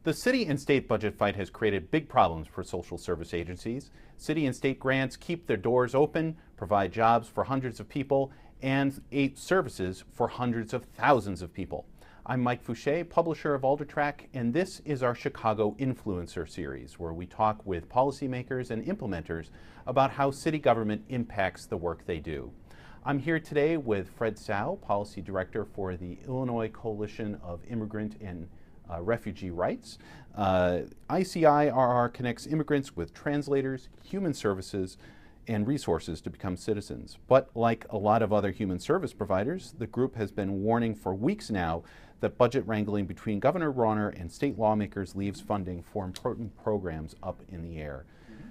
The city and state budget fight has created big problems for social service agencies. City and state grants keep their doors open, provide jobs for hundreds of people, and services for hundreds of thousands of people. I'm Mike Fouché, publisher of Aldertrack, and this is our Chicago Influencer series, where we talk with policymakers and implementers about how city government impacts the work they do. I'm here today with Fred Tsao, Policy Director for the Illinois Coalition of Immigrant and Refugee Rights. ICIRR connects immigrants with translators, human services, and resources to become citizens. But like a lot of other human service providers, the group has been warning for weeks now that budget wrangling between Governor Rauner and state lawmakers leaves funding for important programs up in the air.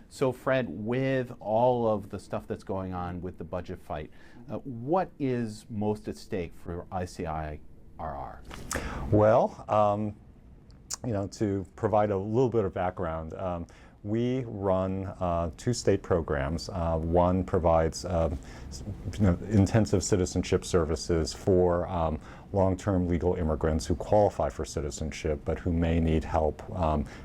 So Fred, with all of the stuff that's going on with the budget fight, what is most at stake for ICIRR? Well, to provide a little bit of background, we run two state programs. One provides intensive citizenship services for long-term legal immigrants who qualify for citizenship but who may need help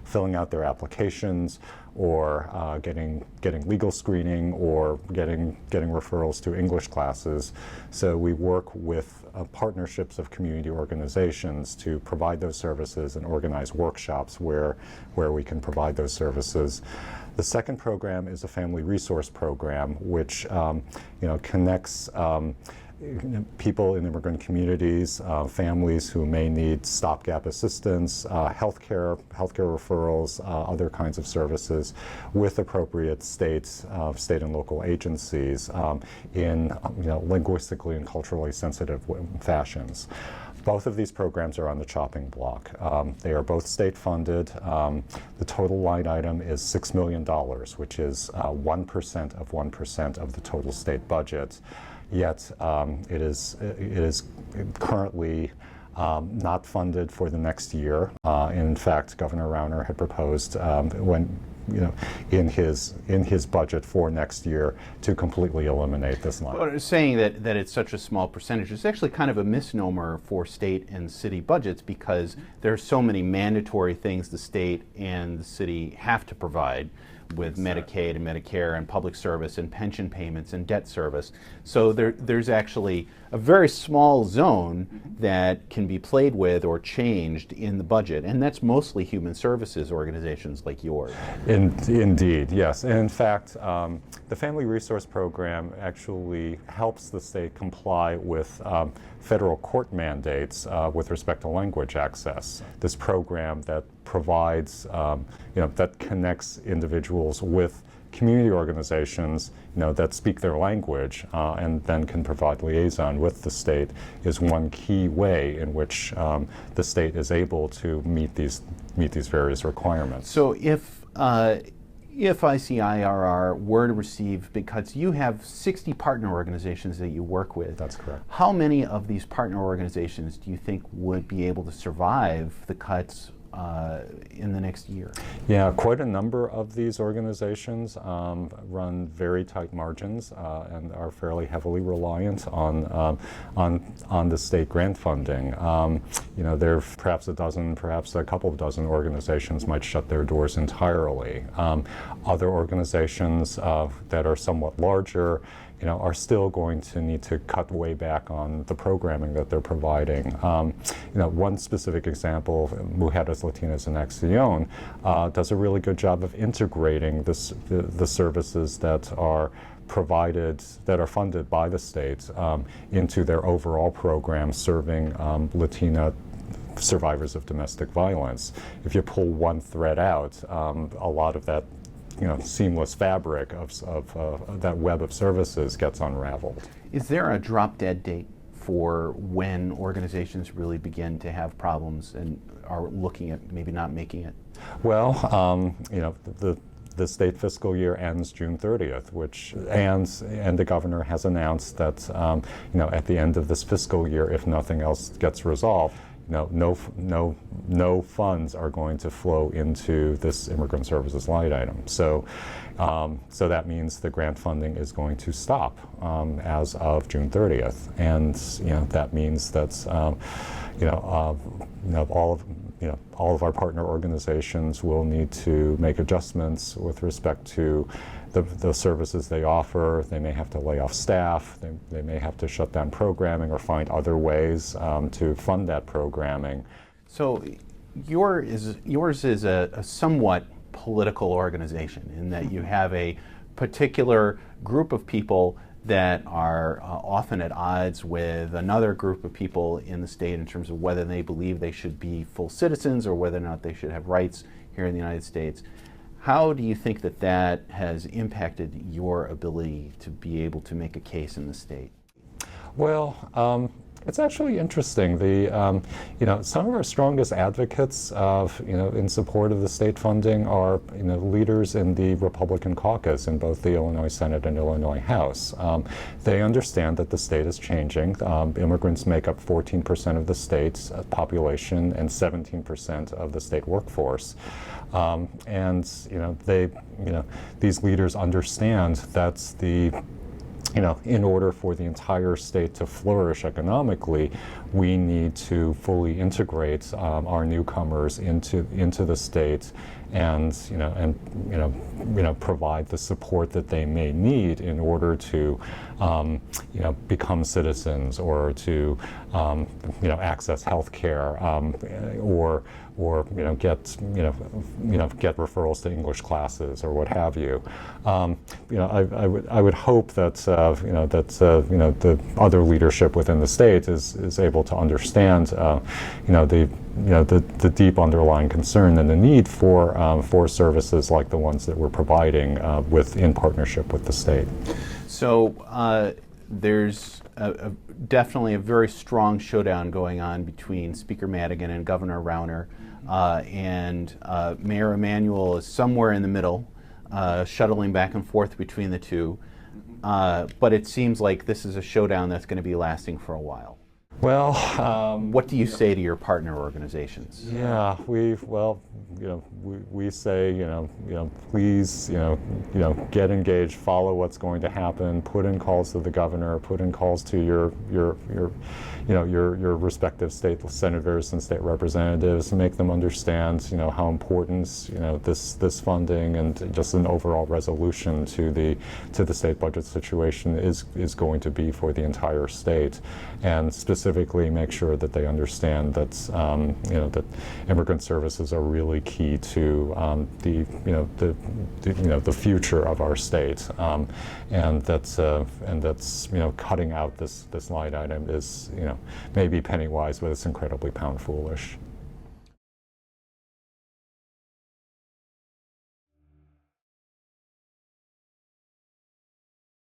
filling out their applications or getting legal screening or getting referrals to English classes. So we work with partnerships of community organizations to provide those services and organize workshops where we can provide those services. The second program is a family resource program, which connects people in immigrant communities, families who may need stopgap assistance, healthcare referrals, other kinds of services with appropriate state and local agencies in linguistically and culturally sensitive fashions. Both of these programs are on the chopping block. They are both state funded. The total line item is $6 million, which is 1% of 1% of the total state budget. Yet it is currently not funded for the next year. In fact, Governor Rauner had proposed in his budget for next year to completely eliminate this line. But saying that it's such a small percentage is actually kind of a misnomer for state and city budgets, because there are so many mandatory things the state and the city have to provide with Medicaid and Medicare and public service and pension payments and debt service. So there's actually a very small zone that can be played with or changed in the budget, and that's mostly human services organizations like yours. Indeed, yes. And in fact, the Family Resource Program actually helps the state comply with federal court mandates with respect to language access. This program that provides, that connects individuals with community organizations, that speak their language and then can provide liaison with the state is one key way in which the state is able to meet these various requirements. So if ICIRR were to receive big cuts, you have 60 partner organizations that you work with. That's correct. How many of these partner organizations do you think would be able to survive the cuts in the next year? Yeah, quite a number of these organizations run very tight margins and are fairly heavily reliant on the state grant funding. There are perhaps a dozen, perhaps a couple of dozen organizations might shut their doors entirely. Other organizations that are somewhat larger are still going to need to cut way back on the programming that they're providing. One specific example, Mujeres Latinas en Acción, does a really good job of integrating the services that are provided, that are funded by the state into their overall program serving Latina survivors of domestic violence. If you pull one thread out, a lot of that seamless fabric of that web of services gets unraveled. Is there a drop-dead date for when organizations really begin to have problems and are looking at maybe not making it? Well, the state fiscal year ends June 30th, and the governor has announced that at the end of this fiscal year, if nothing else gets resolved, no funds are going to flow into this immigrant services line item. So that means the grant funding is going to stop as of June 30th, and that means that all of our partner organizations will need to make adjustments with respect to the services they offer. They may have to lay off staff. They may have to shut down programming or find other ways to fund that programming. So yours is a somewhat political organization in that you have a particular group of people that are often at odds with another group of people in the state in terms of whether they believe they should be full citizens or whether or not they should have rights here in the United States. How do you think that that has impacted your ability to be able to make a case in the state? Well, it's actually interesting. Some of our strongest advocates in support of the state funding are leaders in the Republican caucus in both the Illinois Senate and Illinois House. They understand that the state is changing. Immigrants make up 14% of the state's population and 17% of the state workforce. These leaders understand that's in order for the entire state to flourish economically, we need to fully integrate our newcomers into the state, and provide the support that they may need in order to become citizens or to access health care or get referrals to English classes or what have you. I would hope that the other leadership within the state is able to understand the deep underlying concern and the need for services like the ones that we're providing in partnership with the state. So there's definitely a very strong showdown going on between Speaker Madigan and Governor Rauner, and Mayor Emanuel is somewhere in the middle, shuttling back and forth between the two. But it seems like this is a showdown that's going to be lasting for a while. Well, what do you say to your partner organizations? Yeah, we say, please, get engaged, follow what's going to happen, put in calls to the governor, put in calls to your respective state senators and state representatives, make them understand, how important, this funding and just an overall resolution to the state budget situation is going to be for the entire state, and specifically make sure that they understand that that immigrant services are really key to the future of our state, and that's cutting out this line item is maybe penny wise, but it's incredibly pound foolish.